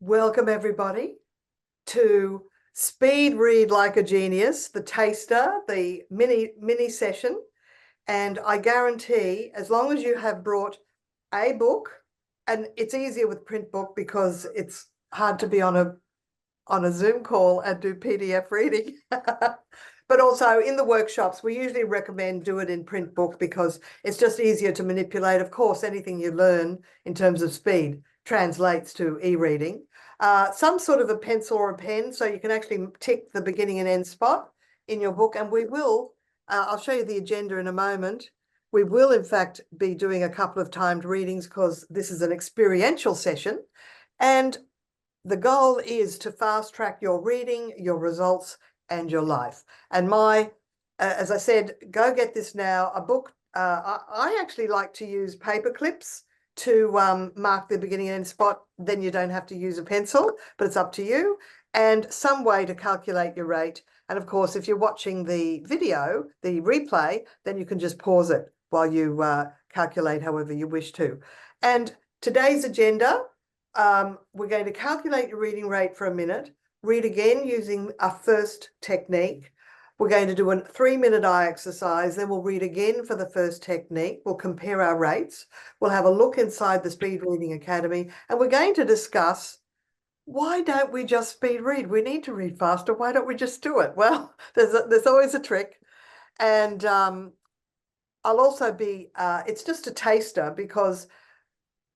Welcome everybody to Speed Read Like a Genius, the taster, the mini session. And I guarantee, as long as you have brought a book, and it's easier with print book because it's hard to be on a Zoom call and do PDF reading. But also in the workshops, we usually recommend do it in print book because it's just easier to manipulate. Of course, anything you learn in terms of speed translates to e-reading. Some sort of a pencil or a pen so you can actually tick the beginning and end spot in your book. And we will, I'll show you the agenda in a moment. We will, in fact, be doing a couple of timed readings because this is an experiential session. And the goal is to fast track your reading, your results, and your life. And as I said, go get this now. A book, I actually like to use paper clips to mark the beginning and end spot. Then you don't have to use a pencil, but it's up to you. And some way to calculate your rate. And of course, if you're watching the video, the replay, then you can just pause it while you calculate however you wish to. And today's agenda, we're going to calculate your reading rate for a minute, read again using a first technique. We're going to do a 3-minute eye exercise, then we'll read again for the first technique. We'll compare our rates. We'll have a look inside the Speed Reading Academy, and we're going to discuss, why don't we just speed read? We need to read faster. Why don't we just do it? Well, there's always a trick. And I'll also be, it's just a taster because,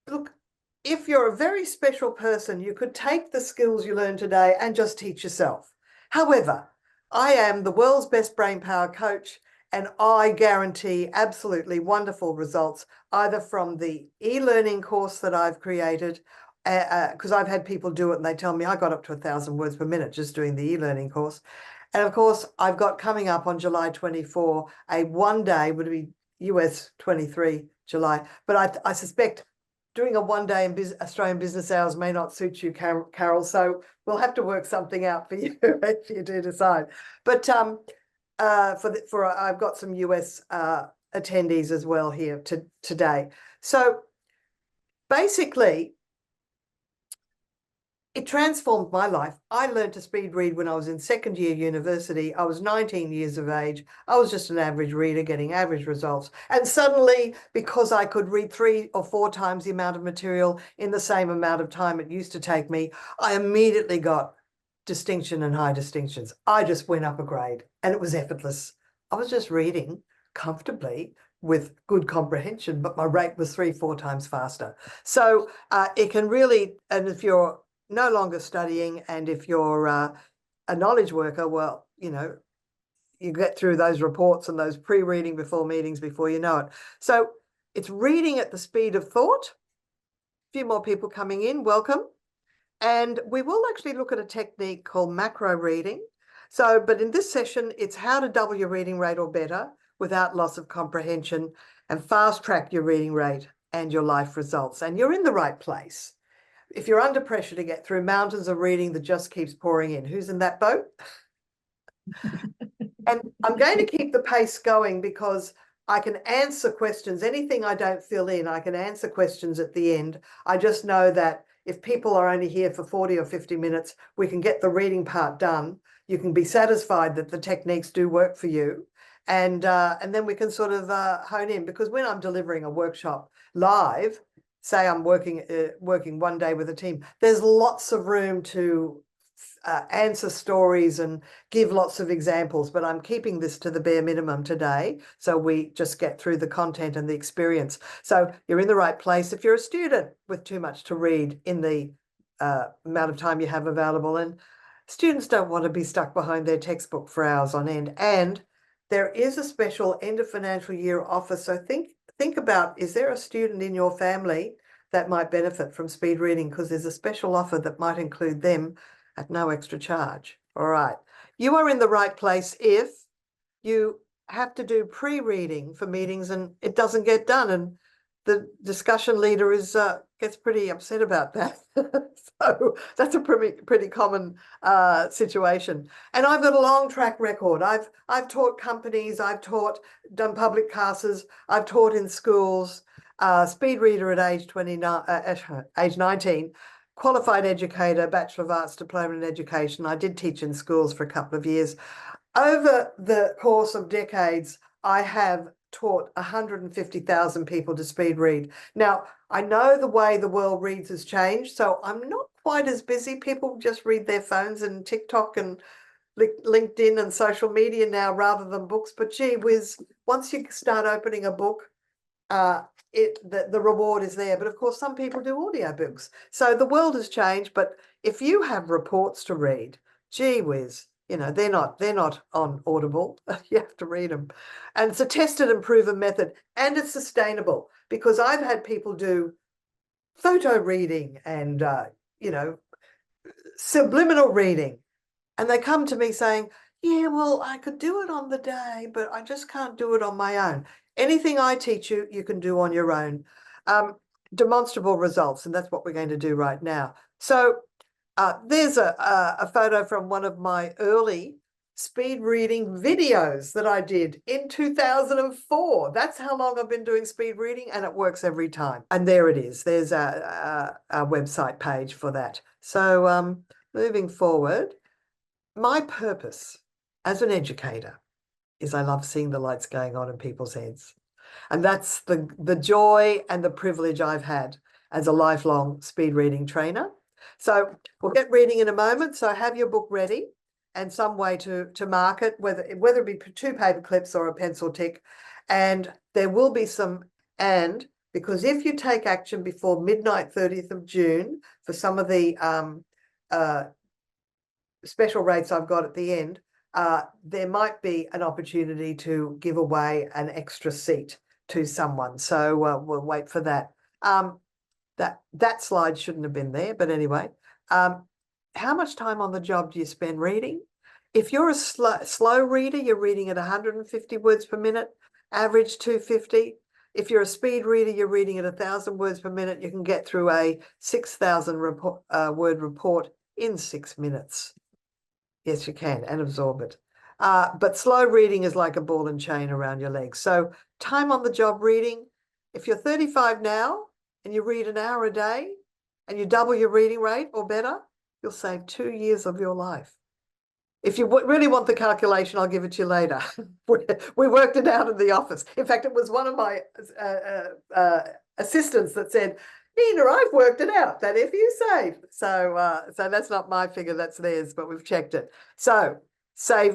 look, if you're a very special person, you could take the skills you learned today and just teach yourself. However, I am the world's best brain power coach, and I guarantee absolutely wonderful results, either from the e-learning course that I've created, because I've had people do it and they tell me I got up to 1,000 words per minute just doing the e-learning course. And of course, I've got coming up on July 24, a 1-day, would be US 23 July, but I suspect doing a 1-day in Australian business hours may not suit you, Carol. So we'll have to work something out for you if you do decide. But I've got some US attendees as well here today. So basically, it transformed my life. I learned to speed read when I was in second year university. I was 19 years of age. I was just an average reader getting average results. And suddenly, because I could read 3 or 4 times the amount of material in the same amount of time it used to take me, I immediately got distinction and high distinctions. I just went up a grade and it was effortless. I was just reading comfortably with good comprehension, but my rate was 3-4 times faster. So it can really, and if you're no longer studying, and if you're a knowledge worker, well, you get through those reports and those pre-reading before meetings before you know it. So it's reading at the speed of thought. A few more people coming in, welcome. And we will actually look at a technique called macro reading. But in this session, it's how to double your reading rate or better without loss of comprehension and fast track your reading rate and your life results. And you're in the right place. If you're under pressure to get through mountains of reading that just keeps pouring in, who's in that boat? And I'm going to keep the pace going because I can answer questions. Anything I don't fill in, I can answer questions at the end. I just know that if people are only here for 40 or 50 minutes, we can get the reading part done. You can be satisfied that the techniques do work for you. And then we can sort of hone in, because when I'm delivering a workshop live, say I'm working 1 day with a team, there's lots of room to answer stories and give lots of examples, but I'm keeping this to the bare minimum today, so we just get through the content and the experience. So you're in the right place if you're a student with too much to read in the amount of time you have available. And students don't want to be stuck behind their textbook for hours on end. And there is a special end of financial year offer, so think about, is there a student in your family that might benefit from speed reading? Because there's a special offer that might include them at no extra charge. All right. You are in the right place if you have to do pre-reading for meetings and it doesn't get done, and the discussion leader gets pretty upset about that. So that's a pretty common situation. And I've got a long track record. I've taught companies, I've done public classes, I've taught in schools, speed reader at age 19. qualified educator, Bachelor of Arts, Diploma in Education. I did teach in schools for a couple of years. Over the course of decades, I have taught 150,000 people to speed read. Now, I know the way the world reads has changed, so I'm not quite as busy. People just read their phones and TikTok and LinkedIn and social media now rather than books. But gee whiz, once you start opening a book, the reward is there. But of course, some people do audiobooks. So the world has changed. But if you have reports to read, gee whiz, you know, they're not on Audible. You have to read them. And it's a tested and proven method, and it's sustainable, because I've had people do photo reading and, you know, subliminal reading. And they come to me saying, yeah, well, I could do it on the day, but I just can't do it on my own. Anything I teach you, you can do on your own. Demonstrable results, and that's what we're going to do right now. So there's a photo from one of my early speed reading videos that I did in 2004. That's how long I've been doing speed reading, and it works every time. And there it is. There's a website page for that. So moving forward, my purpose as an educator is I love seeing the lights going on in people's heads. And that's the joy and the privilege I've had as a lifelong speed reading trainer. So we'll get reading in a moment. So have your book ready and some way to mark it, whether it be 2 paper clips or a pencil tick. And there will be some, and because if you take action before midnight 30th of June for some of the special rates I've got at the end, there might be an opportunity to give away an extra seat to someone. So we'll wait for that. That slide shouldn't have been there, but anyway. How much time on the job do you spend reading? If you're a slow reader, you're reading at 150 words per minute, average 250. If you're a speed reader, you're reading at 1,000 words per minute. You can get through a 6,000 word report in 6 minutes. Yes, you can, and absorb it. But slow reading is like a ball and chain around your legs. So time on the job reading, if you're 35 now and you read an hour a day and you double your reading rate or better, you'll save 2 years of your life. If you really want the calculation, I'll give it to you later. We worked it out in the office. In fact, it was one of my assistants that said, Nina, I've worked it out that if you save, so that's not my figure, that's theirs, but we've checked it. So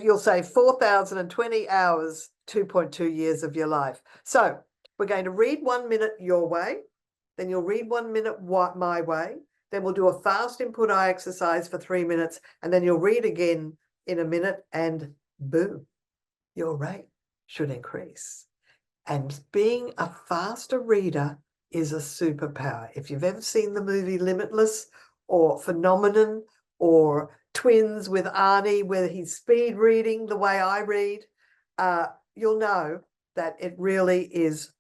you'll save 4,020 hours, 2.2 years of your life. So we're going to read 1 minute your way, then you'll read 1 minute my way, then we'll do a fast input eye exercise for 3 minutes, and then you'll read again in a minute, and boom, your rate should increase. And being a faster reader is a superpower. If you've ever seen the movie Limitless or Phenomenon or Twins with Arnie, where he's speed reading the way I read, you'll know that it really is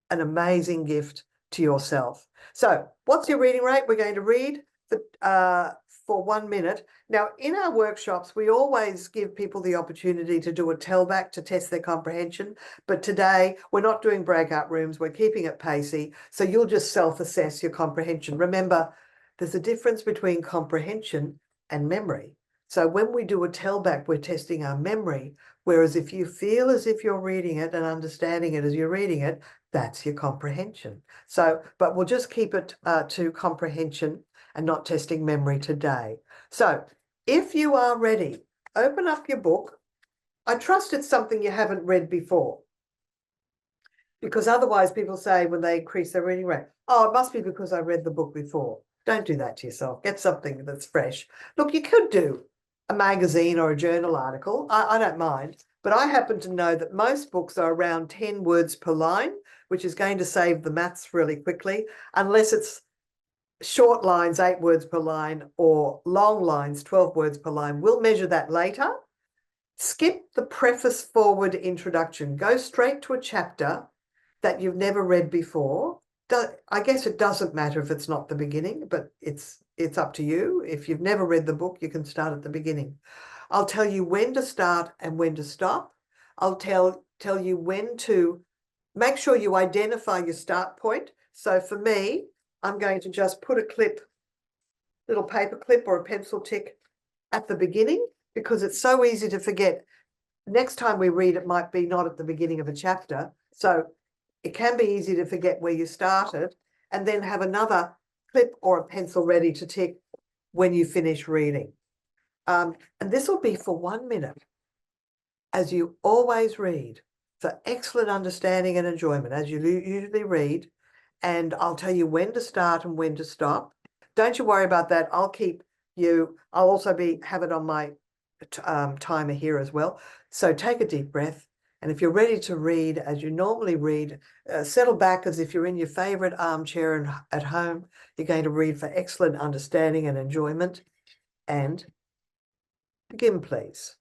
an amazing gift to yourself. So what's your reading rate? We're going to read for 1 minute. Now, in our workshops, we always give people the opportunity to do a tellback to test their comprehension. But today, we're not doing breakout rooms. We're keeping it pacey. So you'll just self-assess your comprehension. Remember, there's a difference between comprehension and memory. So when we do a tellback, we're testing our memory. Whereas if you feel as if you're reading it and understanding it as you're reading it, that's your comprehension. So, but we'll just keep it to comprehension and not testing memory today. So if you are ready, open up your book. I trust it's something you haven't read before, because otherwise people say when they increase their reading rate, oh, it must be because I read the book before. Don't do that to yourself. Get something that's fresh. Look, you could do a magazine or a journal article. I don't mind, but I happen to know that most books are around 10 words per line, which is going to save the maths really quickly, unless it's short lines, 8 words per line, or long lines, 12 words per line. We'll measure that later. Skip the preface forward introduction. Go straight to a chapter that you've never read before. I guess it doesn't matter if it's not the beginning, but it's up to you. If you've never read the book, you can start at the beginning. I'll tell you when to start and when to stop. I'll tell you when to make sure you identify your start point. So for me, I'm going to just put a clip little paper clip or a pencil tick at the beginning, because it's so easy to forget. Next time we read, it might be not at the beginning of a chapter. So it can be easy to forget where you started, and then have another clip or a pencil ready to tick when you finish reading. And this will be for 1 minute, as you always read, for excellent understanding and enjoyment, as you usually read. And I'll tell you when to start and when to stop. Don't you worry about that. I'll also have it on my timer here as well. So take a deep breath. And if you're ready to read as you normally read, settle back as if you're in your favorite armchair at home. You're going to read for excellent understanding and enjoyment. And begin, please.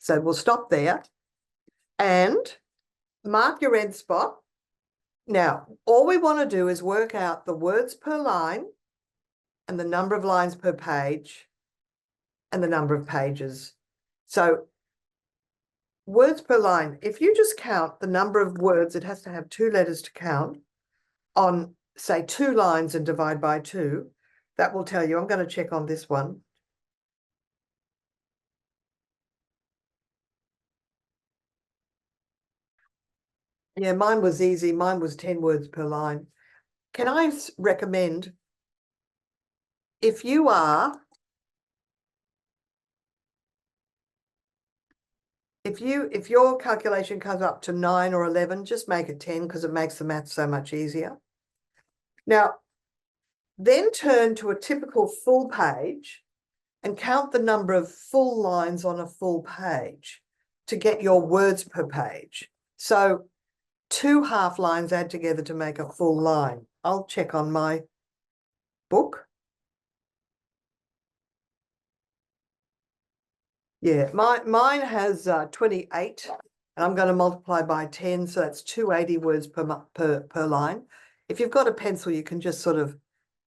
So we'll stop there and mark your end spot. Now, all we want to do is work out the words per line and the number of lines per page and the number of pages. So words per line, if you just count the number of words, it has to have 2 letters to count on, say, 2 lines and divide by 2. That will tell you. I'm going to check on this one. Yeah, mine was easy. Mine was 10 words per line. Can I recommend, if your calculation comes up to 9 or 11, just make it 10, because it makes the math so much easier. Now, then turn to a typical full page and count the number of full lines on a full page to get your words per page. So 2 half lines add together to make a full line. I'll check on my book. Yeah, mine has 28, and I'm going to multiply by 10, so that's 280 words per line. If you've got a pencil, you can just sort of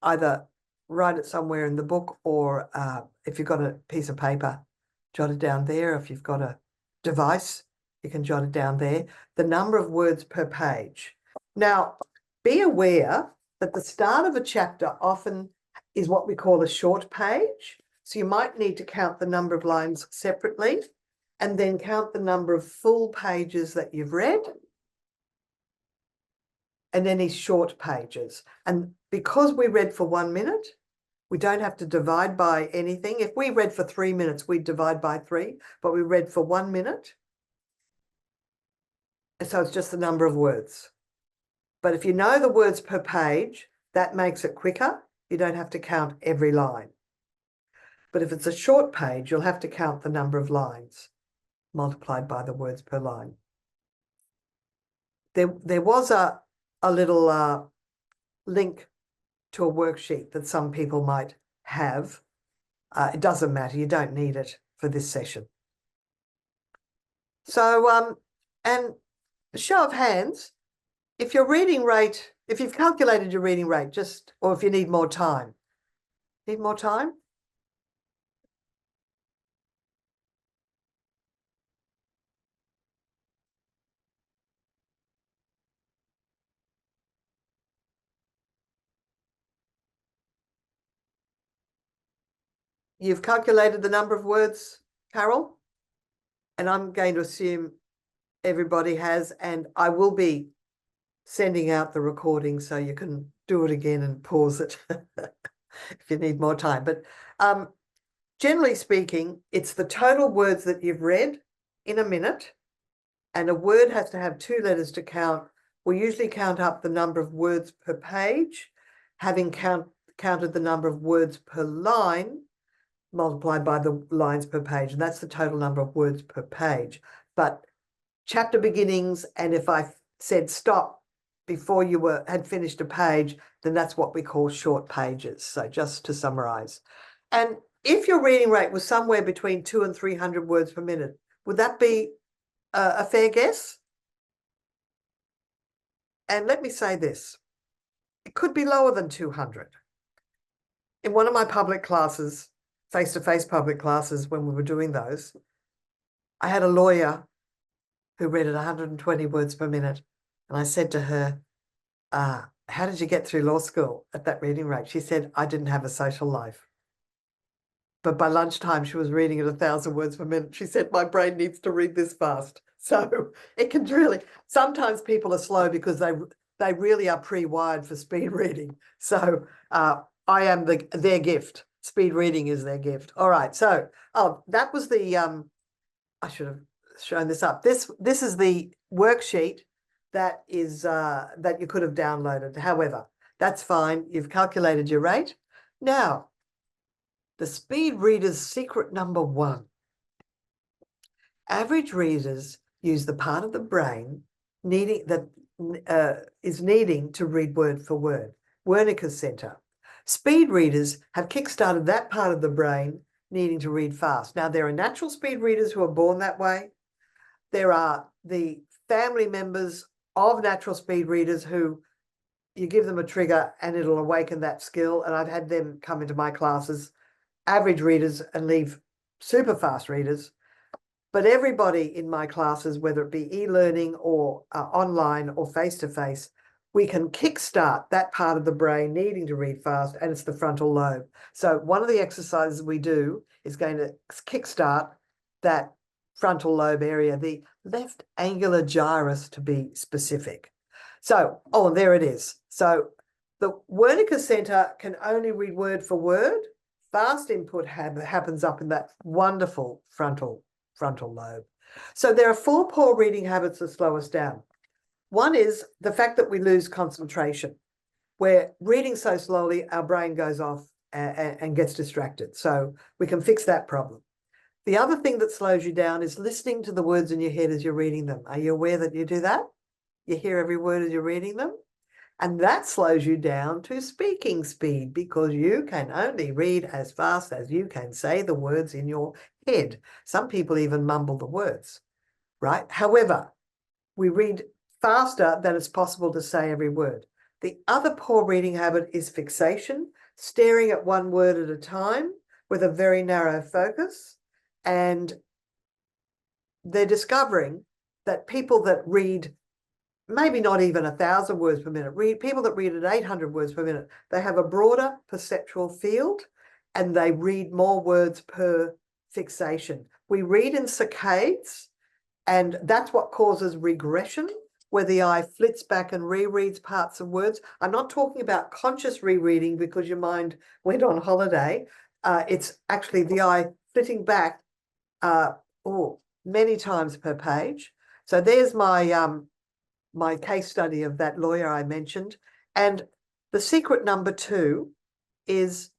either write it somewhere in the book, or if you've got a piece of paper, jot it down there. If you've got a device, you can jot it down there. The number of words per page. Now, be aware that the start of a chapter often is what we call a short page. So you might need to count the number of lines separately and then count the number of full pages that you've read and any short pages. And because we read for 1 minute, we don't have to divide by anything. If we read for 3 minutes, we'd divide by 3, but we read for 1 minute. And so it's just the number of words. But if you know the words per page, that makes it quicker. You don't have to count every line. But if it's a short page, you'll have to count the number of lines multiplied by the words per line. There was a little link to a worksheet that some people might have. It doesn't matter. You don't need it for this session. So, and show of hands, if your reading rate, if you've calculated your reading rate, or if you need more time. Need more time? You've calculated the number of words, Carol? And I'm going to assume everybody has, and I will be sending out the recording so you can do it again and pause it. if you need more time. But generally speaking, it's the total words that you've read in a minute, and a word has to have 2 letters to count. We usually count up the number of words per page, having counted the number of words per line multiplied by the lines per page, and that's the total number of words per page. But chapter beginnings, and if I said stop before you had finished a page, then that's what we call short pages. So just to summarize. And if your reading rate was somewhere between 200 and 300 words per minute, would that be a fair guess? And let me say this, it could be lower than 200. In one of my public classes, face-to-face public classes, when we were doing those, I had a lawyer who read at 120 words per minute. And I said to her, how did you get through law school at that reading rate? She said, I didn't have a social life. But by lunchtime, she was reading at 1,000 words per minute. She said, my brain needs to read this fast. So it can really, sometimes people are slow because they really are pre-wired for speed reading. So I am their gift. Speed reading is their gift. All right. So, that was the, I should have shown this up. This is the worksheet that is, that you could have downloaded. However, that's fine. You've calculated your rate. Now, the speed reader's secret number 1. Average readers use the part of the brain needing to read word for word, Wernicke's center. Speed readers have kickstarted that part of the brain needing to read fast. Now, there are natural speed readers who are born that way. There are the family members of natural speed readers who you give them a trigger and it'll awaken that skill. And I've had them come into my classes, average readers, and leave super fast readers. But everybody in my classes, whether it be e-learning or online or face-to-face, we can kickstart that part of the brain needing to read fast, and it's the frontal lobe. So one of the exercises we do is going to kickstart that frontal lobe area, the left angular gyrus to be specific. So, there it is. So the Wernicke center can only read word for word. Fast input happens up in that wonderful frontal lobe. So there are 4 poor reading habits that slow us down. One is the fact that we lose concentration. We're reading so slowly, our brain goes off and gets distracted. So we can fix that problem. The other thing that slows you down is listening to the words in your head as you're reading them. Are you aware that you do that? You hear every word as you're reading them? And that slows you down to speaking speed because you can only read as fast as you can say the words in your head. Some people even mumble the words, right? However, we read faster than it's possible to say every word. The other poor reading habit is fixation, staring at one word at a time with a very narrow focus. And they're discovering that people that read maybe not even 1,000 words per minute, people that read at 800 words per minute, they have a broader perceptual field and they read more words per fixation. We read in saccades, and that's what causes regression, where the eye flits back and rereads parts of words. I'm not talking about conscious rereading because your mind went on holiday. It's actually the eye flitting back many times per page. So there's my my case study of that lawyer I mentioned. And the secret number 2 is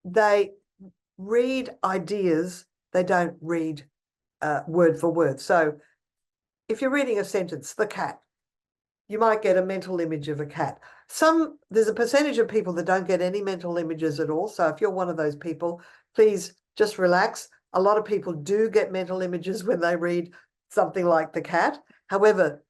they read ideas, they don't read word for word. So if you're reading a sentence, the cat, you might get a mental image of a cat. There's a percentage of people that don't get any mental images at all. So if you're one of those people, please just relax. A lot of people do get mental images when they read something like the cat. However,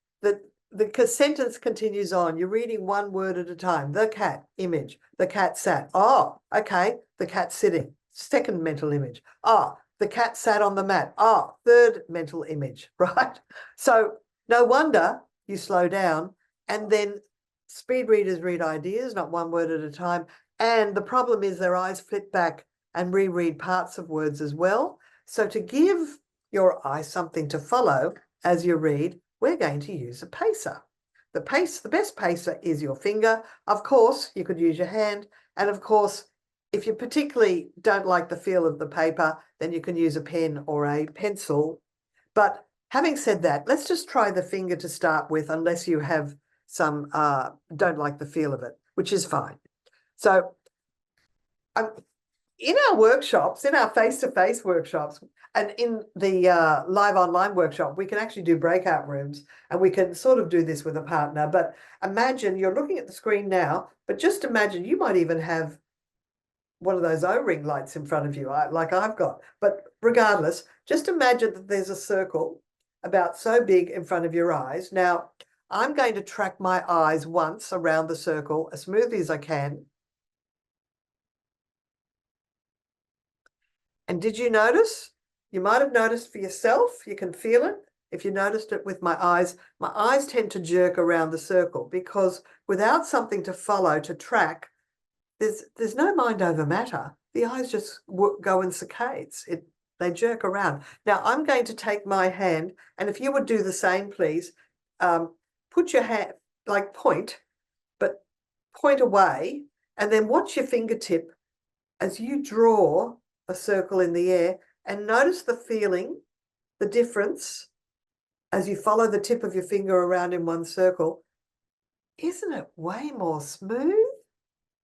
the sentence continues on. You're reading one word at a time. The cat, image. The cat sat. Oh, okay. The cat sitting. Second mental image. Oh, the cat sat on the mat. Oh, third mental image, right? So no wonder you slow down. And then speed readers read ideas, not one word at a time. And the problem is their eyes flit back and reread parts of words as well. So to give your eye something to follow as you read, we're going to use a pacer. The best pacer is your finger. Of course, you could use your hand. And of course, if you particularly don't like the feel of the paper, then you can use a pen or a pencil. But having said that, let's just try the finger to start with, unless you have some don't like the feel of it, which is fine. So in our workshops, in our face-to-face workshops, and in the live online workshop, we can actually do breakout rooms, and we can sort of do this with a partner. But imagine you're looking at the screen now, but just imagine you might even have one of those O-ring lights in front of you, like I've got. But regardless, just imagine that there's a circle about so big in front of your eyes. Now, I'm going to track my eyes once around the circle as smoothly as I can. And did you notice? You might have noticed for yourself, you can feel it. If you noticed it with my eyes tend to jerk around the circle, because without something to follow, to track, there's no mind over matter. The eyes just go in saccades. They jerk around. Now I'm going to take my hand, and if you would do the same, please, put your hand, like point, but point away, and then watch your fingertip as you draw a circle in the air, and notice the feeling, the difference as you follow the tip of your finger around in one circle. Isn't it way more smooth?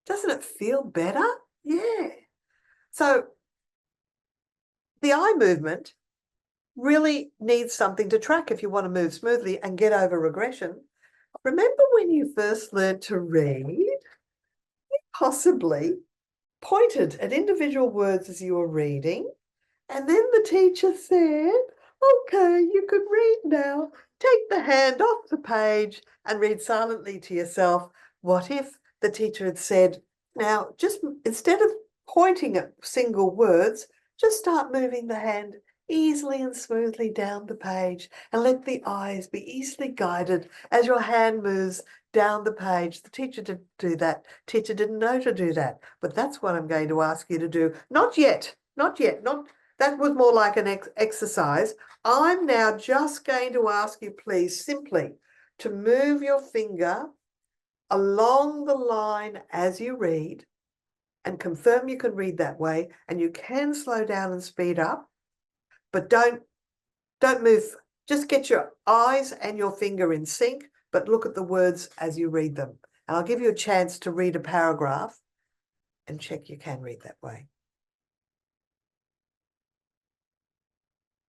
Doesn't it feel better? Yeah. So the eye movement really needs something to track if you want to move smoothly and get over regression. Remember when you first learned to read? You possibly pointed at individual words as you were reading, and then the teacher said, okay, you can read now. Take the hand off the page and read silently to yourself. What if the teacher had said, now, just instead of pointing at single words, just start moving the hand easily and smoothly down the page, and let the eyes be easily guided as your hand moves down the page. The teacher didn't do that. Teacher didn't know to do that. But that's what I'm going to ask you to do. Not yet. Not yet. That was more like an exercise. I'm now just going to ask you, please, simply to move your finger along the line as you read, and confirm you can read that way, and you can slow down and speed up, but don't move. Just get your eyes and your finger in sync, but look at the words as you read them. And I'll give you a chance to read a paragraph and check you can read that way.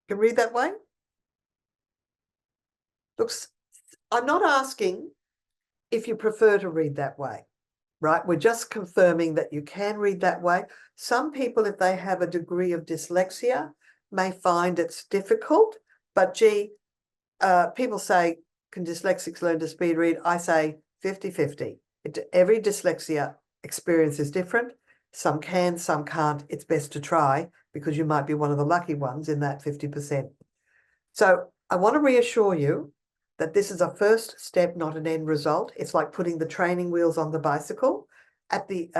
Can read that way? Looks, I'm not asking if you prefer to read that way, right? We're just confirming that you can read that way. Some people, if they have a degree of dyslexia, may find it's difficult, but gee, people say, can dyslexics learn to speed read? I say 50-50. Every dyslexia experience is different. Some can, some can't. It's best to try, because you might be one of the lucky ones in that 50%. So I want to reassure you that this is a first step, not an end result. It's like putting the training wheels on the bicycle. At the,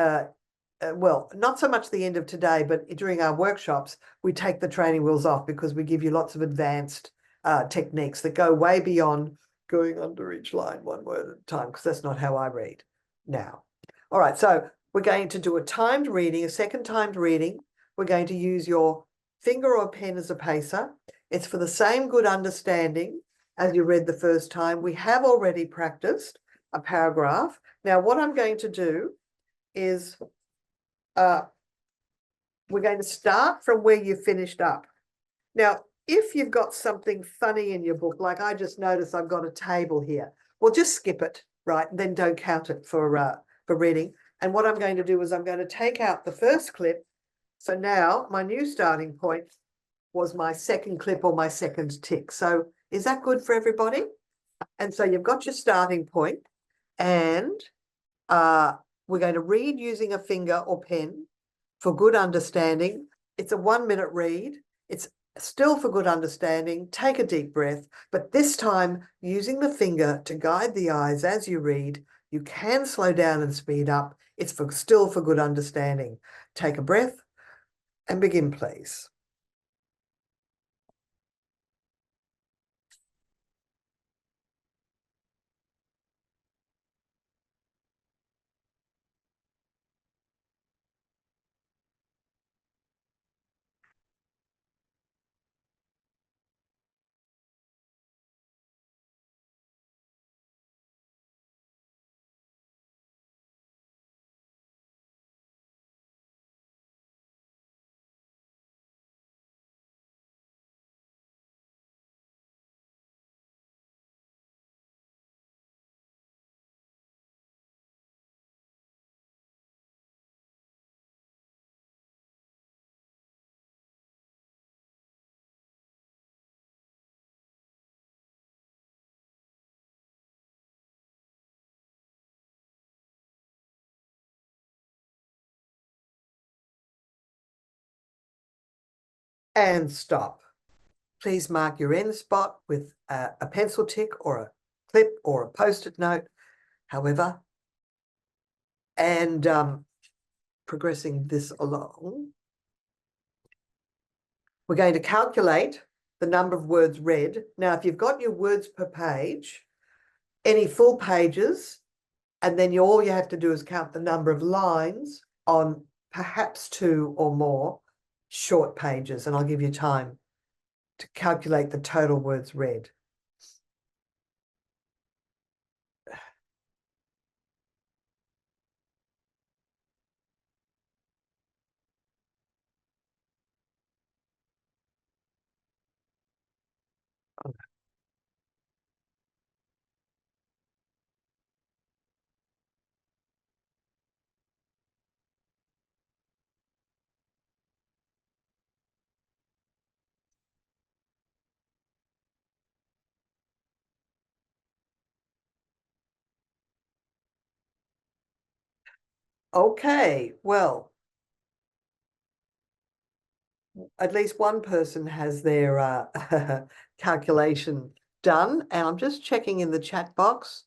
well, not so much the end of today, but during our workshops, we take the training wheels off, because we give you lots of advanced techniques that go way beyond going under each line one word at a time, because that's not how I read now. All right, so we're going to do a timed reading, a second timed reading. We're going to use your finger or pen as a pacer. It's for the same good understanding as you read the first time. We have already practiced a paragraph. Now, what I'm going to do is we're going to start from where you finished up. Now, if you've got something funny in your book, like I just noticed I've got a table here, well, just skip it, right? And then don't count it for reading. And what I'm going to do is I'm going to take out the first clip. So now my new starting point was my second clip, or my second tick. So is that good for everybody? And so you've got your starting point, and we're going to read using a finger or pen for good understanding. It's a 1-minute read. It's still for good understanding. Take a deep breath, but this time using the finger to guide the eyes as you read. You can slow down and speed up. It's still for good understanding. Take a breath and begin, please. and stop. Please mark your end spot with a pencil tick or a clip or a post-it note, however, and progressing this along. We're going to calculate the number of words read. Now, if you've got your words per page, any full pages, and then all you have to do is count the number of lines on perhaps 2 or more short pages, and I'll give you time to calculate the total words read. Okay, well, at least one person has their calculation done, and I'm just checking in the chat box.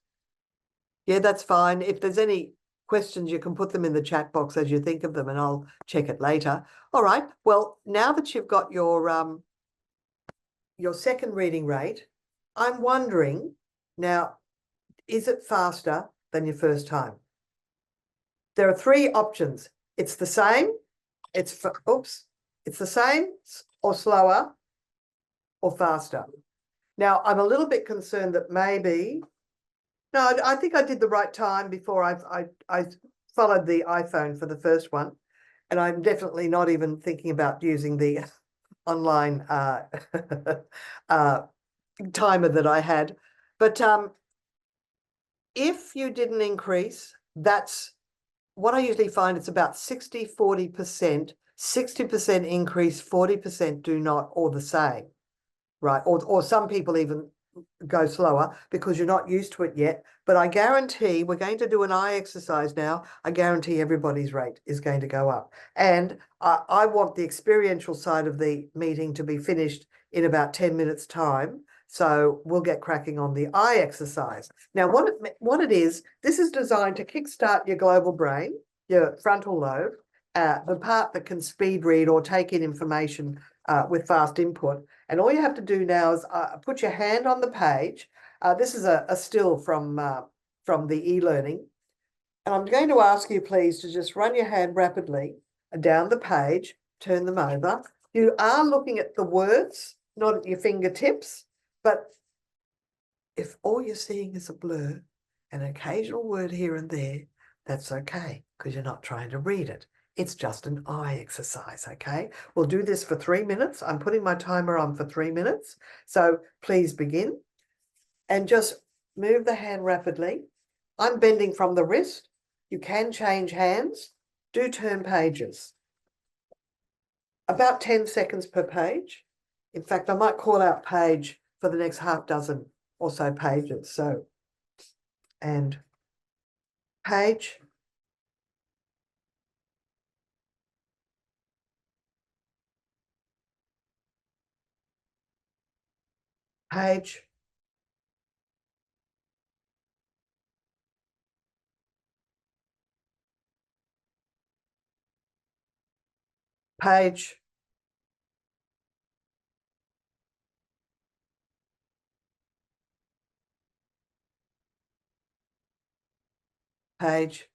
Yeah, that's fine. If there's any questions, you can put them in the chat box as you think of them, and I'll check it later. All right. Well, now that you've got your second reading rate, I'm wondering now, is it faster than your first time? There are 3 options. It's the same, it's the same or slower or faster. Now, I'm a little bit concerned that maybe, no, I think I did the right time before I followed the iPhone for the first one, and I'm definitely not even thinking about using the online timer that I had. But if you didn't increase, that's what I usually find. It's about 60-40%, 60% increase, 40% do not, or the same, right? Or some people even go slower because you're not used to it yet. But I guarantee, we're going to do an eye exercise now. I guarantee everybody's rate is going to go up. And I want the experiential side of the meeting to be finished in about 10 minutes time. So we'll get cracking on the eye exercise. Now, what it is, this is designed to kickstart your global brain, your frontal lobe, the part that can speed read or take in information with fast input. And all you have to do now is put your hand on the page. This is a still from the e-learning. And I'm going to ask you, please, to just run your hand rapidly down the page, turn them over. You are looking at the words, not at your fingertips, but if all you're seeing is a blur, an occasional word here and there, that's okay, because you're not trying to read it. It's just an eye exercise, okay? We'll do this for 3 minutes. I'm putting my timer on for 3 minutes. So please begin and just move the hand rapidly. I'm bending from the wrist. You can change hands. Do turn pages. About 10 seconds per page. In fact, I might call out page for the next half dozen or so pages. So, and page, page, page, page,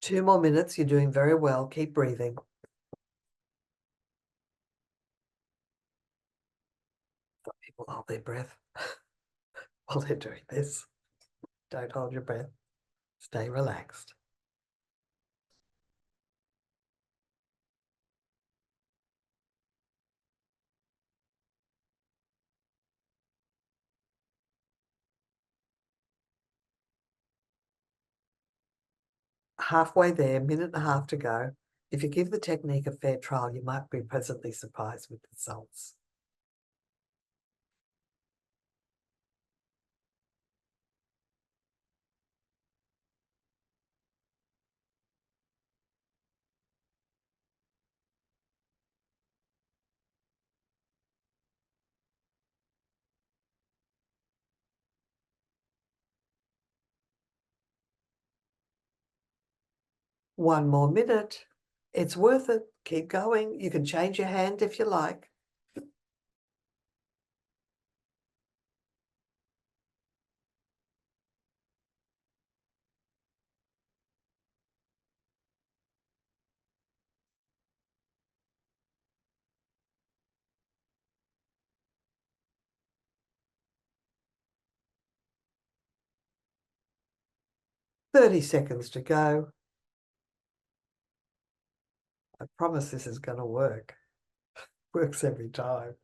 2 more minutes. You're doing very well. Keep breathing. Some people hold their breath while they're doing this. Don't hold your breath. Stay relaxed. Halfway there, minute and a half to go. If you give the technique a fair trial, you might be pleasantly surprised with the results. 1 more minute. It's worth it. Keep going. You can change your hand if you like. "30 seconds to go." I promise this is going to work. Works every time.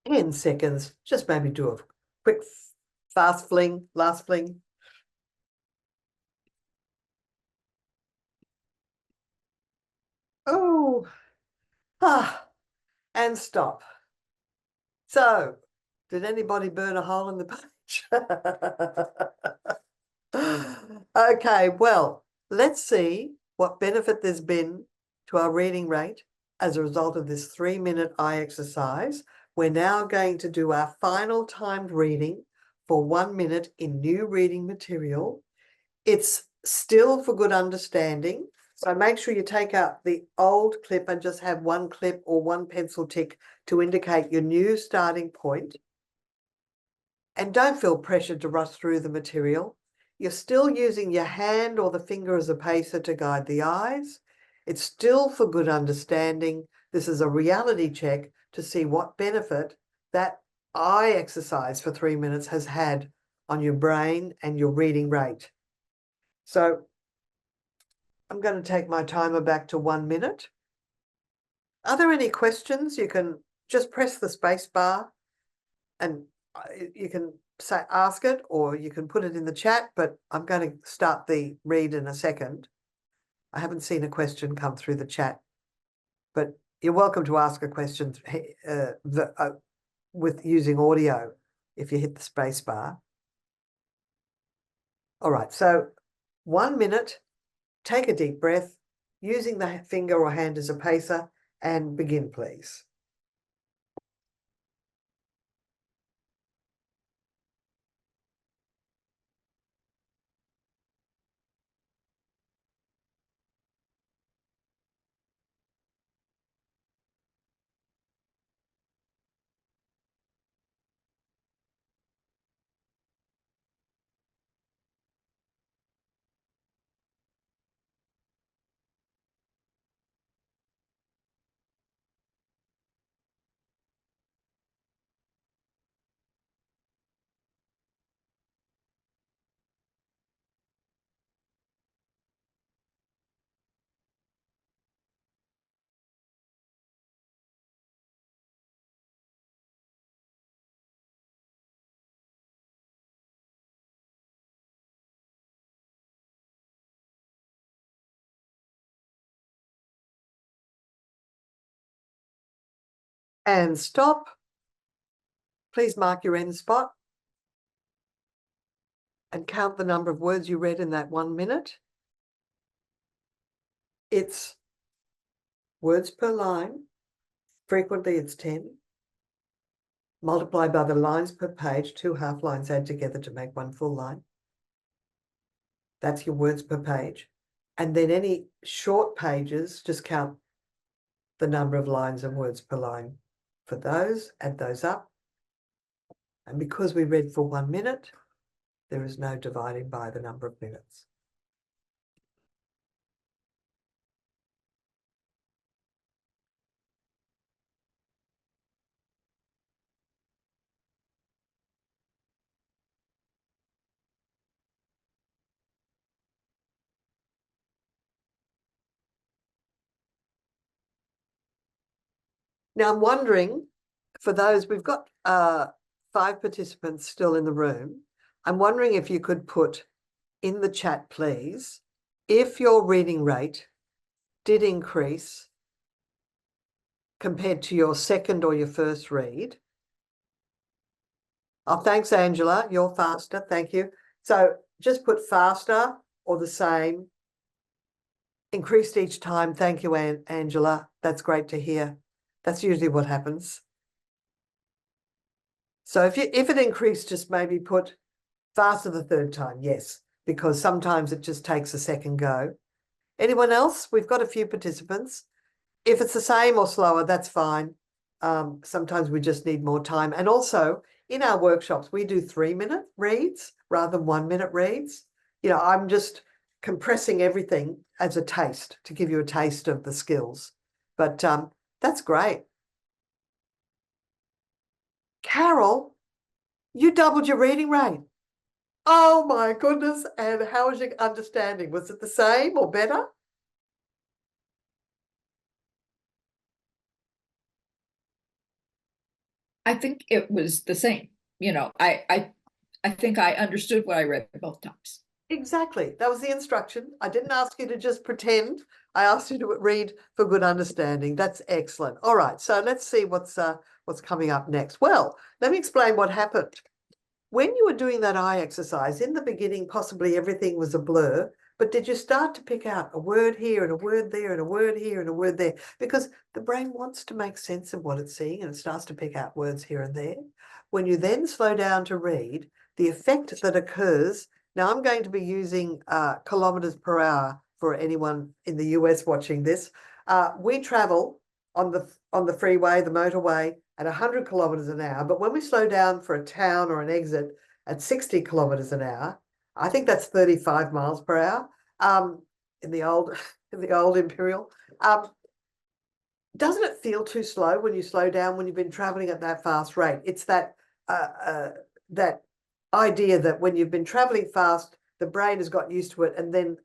"10 seconds. Just maybe do a quick fast fling, last fling. Oh, and stop. So, did anybody burn a hole in the page? Okay, well, let's see what benefit there's been to our reading rate as a result of this 3-minute eye exercise. We're now going to do our final timed reading for 1 minute in new reading material. It's still for good understanding. So make sure you take out the old clip and just have one clip or one pencil tick to indicate your new starting point. And don't feel pressured to rush through the material. You're still using your hand or the finger as a pacer to guide the eyes. It's still for good understanding. This is a reality check to see what benefit that eye exercise for 3 minutes has had on your brain and your reading rate. So I'm going to take my timer back to 1 minute. Are there any questions? You can just press the space bar and you can say ask it, or you can put it in the chat, but I'm going to start the read in a second. I haven't seen a question come through the chat, but you're welcome to ask a question with using audio if you hit the space bar. All right, so 1 minute, take a deep breath, using the finger or hand as a pacer, and begin, please. And stop. Please mark your end spot and count the number of words you read in that 1 minute. It's words per line. Frequently it's 10. Multiply by the lines per page. 2 half lines add together to make 1 full line. That's your words per page. And then any short pages, just count the number of lines and words per line. For those, add those up. And because we read for 1 minute, there is no dividing by the number of minutes. Now I'm wondering, for those, we've got 5 participants still in the room. I'm wondering if you could put in the chat, please, if your reading rate did increase compared to your second or your first read. Oh, thanks, Angela. You're faster. Thank you. So just put faster or the same increased each time. Thank you, Angela. That's great to hear. That's usually what happens. So if it increased, just maybe put faster the third time, yes, because sometimes it just takes a second go. Anyone else? We've got a few participants. If it's the same or slower, that's fine. Sometimes we just need more time. And also in our workshops, we do 3-minute reads rather than 1-minute reads. You know, I'm just compressing everything as a taste to give you a taste of the skills. But that's great. Carol, you doubled your reading rate. Oh my goodness. And how was your understanding? Was it the same or better? I think it was the same. You know, I think I understood what I read both times. Exactly. That was the instruction. I didn't ask you to just pretend. I asked you to read for good understanding. That's excellent. All right. So let's see what's coming up next. Well, let me explain what happened. When you were doing that eye exercise, in the beginning, possibly everything was a blur, but did you start to pick out a word here and a word there and a word here and a word there? Because the brain wants to make sense of what it's seeing and it starts to pick out words here and there. When you then slow down to read, the effect that occurs, now I'm going to be using kilometers per hour for anyone in the US watching this. We travel on the freeway, the motorway, at 100 kilometers an hour. But when we slow down for a town or an exit at 60 kilometers an hour, I think that's 35 miles per hour in the old imperial. Doesn't it feel too slow when you slow down when you've been traveling at that fast rate? It's that that idea that when you've been traveling fast, the brain has got used to it, and then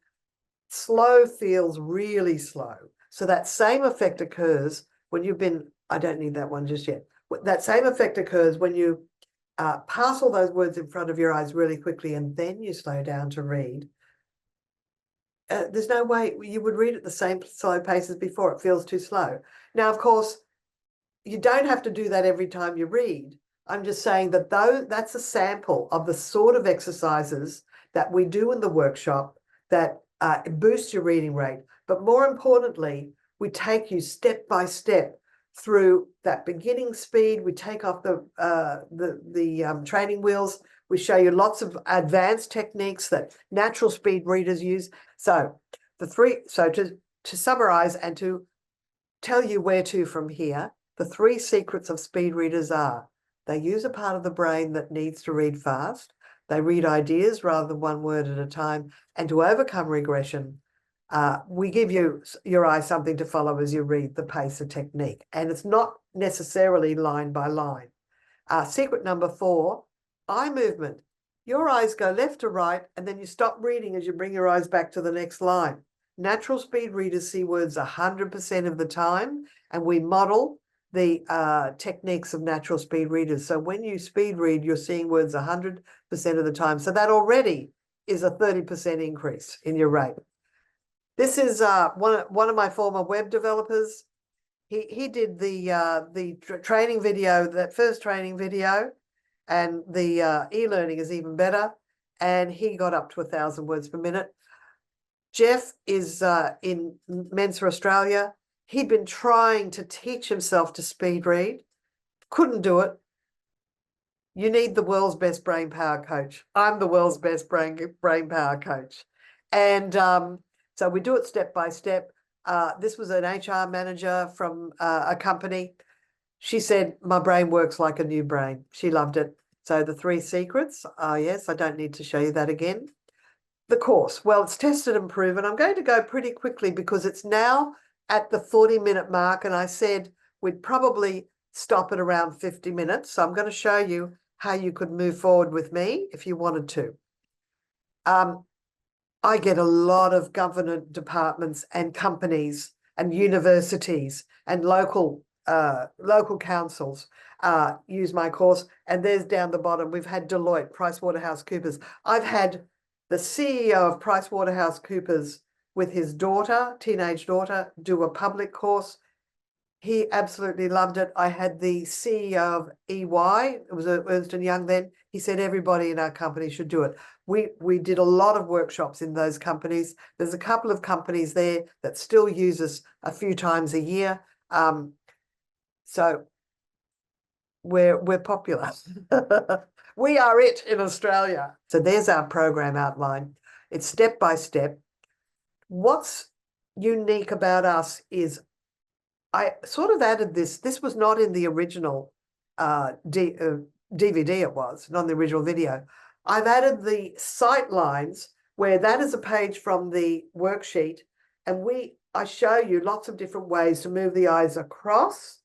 slow feels really slow. So that same effect occurs when you've been, I don't need that one just yet. That same effect occurs when you pass all those words in front of your eyes really quickly and then you slow down to read. There's no way you would read at the same slow pace as before. It feels too slow. Now, of course, you don't have to do that every time you read. I'm just saying that that's a sample of the sort of exercises that we do in the workshop that boost your reading rate. But more importantly, we take you step by step through that beginning speed. We take off the training wheels. We show you lots of advanced techniques that natural speed readers use. So to summarize and to tell you where to from here, the 3 secrets of speed readers are: they use a part of the brain that needs to read fast. They read ideas rather than one word at a time. And to overcome regression, we give your eye something to follow as you read the pacer technique. And it's not necessarily line by line. Secret number 4, eye movement. Your eyes go left to right, and then you stop reading as you bring your eyes back to the next line. Natural speed readers see words 100% of the time, and we model the techniques of natural speed readers. So when you speed read, you're seeing words 100% of the time. So that already is a 30% increase in your rate. This is one of my former web developers. He did the training video, that first training video, and the e-learning is even better. And he got up to 1,000 words per minute. Jeff is in Mensa, Australia. He'd been trying to teach himself to speed read, couldn't do it. You need the world's best brain power coach. I'm the world's best brain power coach. And so we do it step by step. This was an HR manager from a company. She said, my brain works like a new brain. She loved it. So the 3 secrets, yes, I don't need to show you that again. The course, well, it's tested and proven. I'm going to go pretty quickly because it's now at the 40-minute mark, and I said we'd probably stop at around 50 minutes. So I'm going to show you how you could move forward with me if you wanted to. I get a lot of government departments and companies and universities and local councils use my course. And there's down the bottom, we've had Deloitte, PricewaterhouseCoopers. I've had the CEO of PricewaterhouseCoopers with his daughter, teenage daughter, do a public course. He absolutely loved it. I had the CEO of EY, it was Ernst & Young then. He said everybody in our company should do it. we did a lot of workshops in those companies. There's a couple of companies there that still use us a few times a year. So we're popular. We are it in Australia. So there's our program outline. It's step by step. What's unique about us is I sort of added this. This was not in the original DVD, it was, not in the original video. I've added the sight lines where that is a page from the worksheet, and I show you lots of different ways to move the eyes across,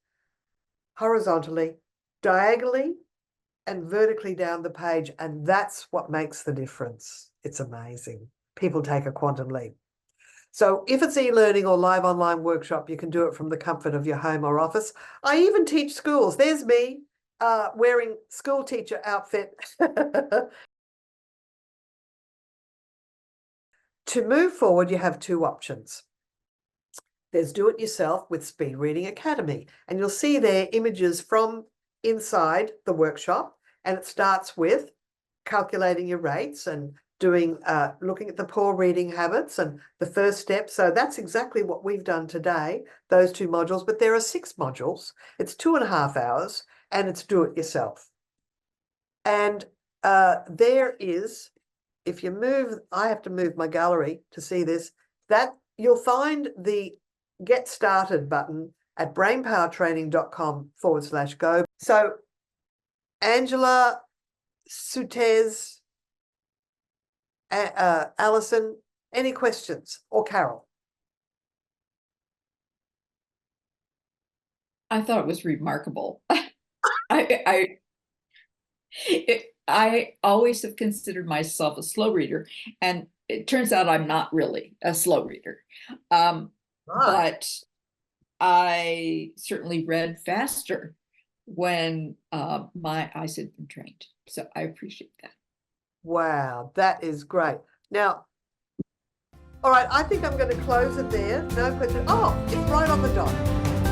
horizontally, diagonally, and vertically down the page, and that's what makes the difference. It's amazing. People take a quantum leap. So if it's e-learning or live online workshop, you can do it from the comfort of your home or office. I even teach schools. There's me wearing school teacher outfit. To move forward, you have two options. There's Do It Yourself with Speed Reading Academy, and you'll see there images from inside the workshop, and it starts with calculating your rates and doing looking at the poor reading habits and the first step. So that's exactly what we've done today, those two modules, but there are 6 modules. It's 2.5 hours, and it's Do It Yourself. And there is, if you move, I have to move my gallery to see this, that you'll find the Get Started button at brainpowertraining.com/go. So Angela, Sutez, Alison, any questions? Or Carol? I thought it was remarkable. I always have considered myself a slow reader, and it turns out I'm not really a slow reader. But I certainly read faster when my eyes had been trained. So I appreciate that. Wow, that is great. Now, all right, I think I'm going to close it there. No question. Oh, it's right on the dot.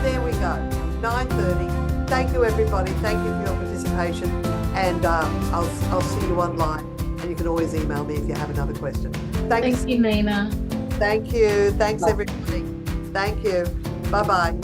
There we go. 9:30. Thank you, everybody. Thank you for your participation. And I'll see you online. And you can always email me if you have another question. Thank you, Nina. Thank you. Thanks, everybody. Thank you. Bye-bye.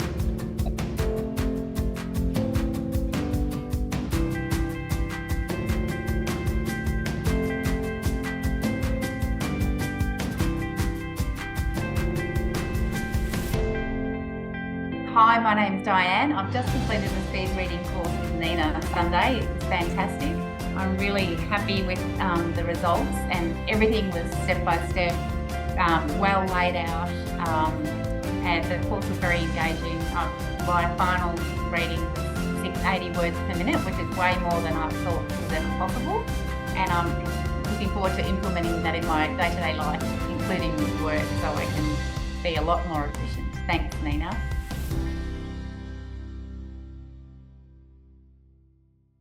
Hi, my name's Diane. I've just completed the speed reading course with Nina Sunday. It was fantastic. I'm really happy with the results, and everything was step by step, well laid out, and the course was very engaging. My final reading was 680 words per minute, which is way more than I thought was ever possible, and I'm looking forward to implementing that in my day-to-day life, including with work, so I can be a lot more efficient. Thanks, Nina.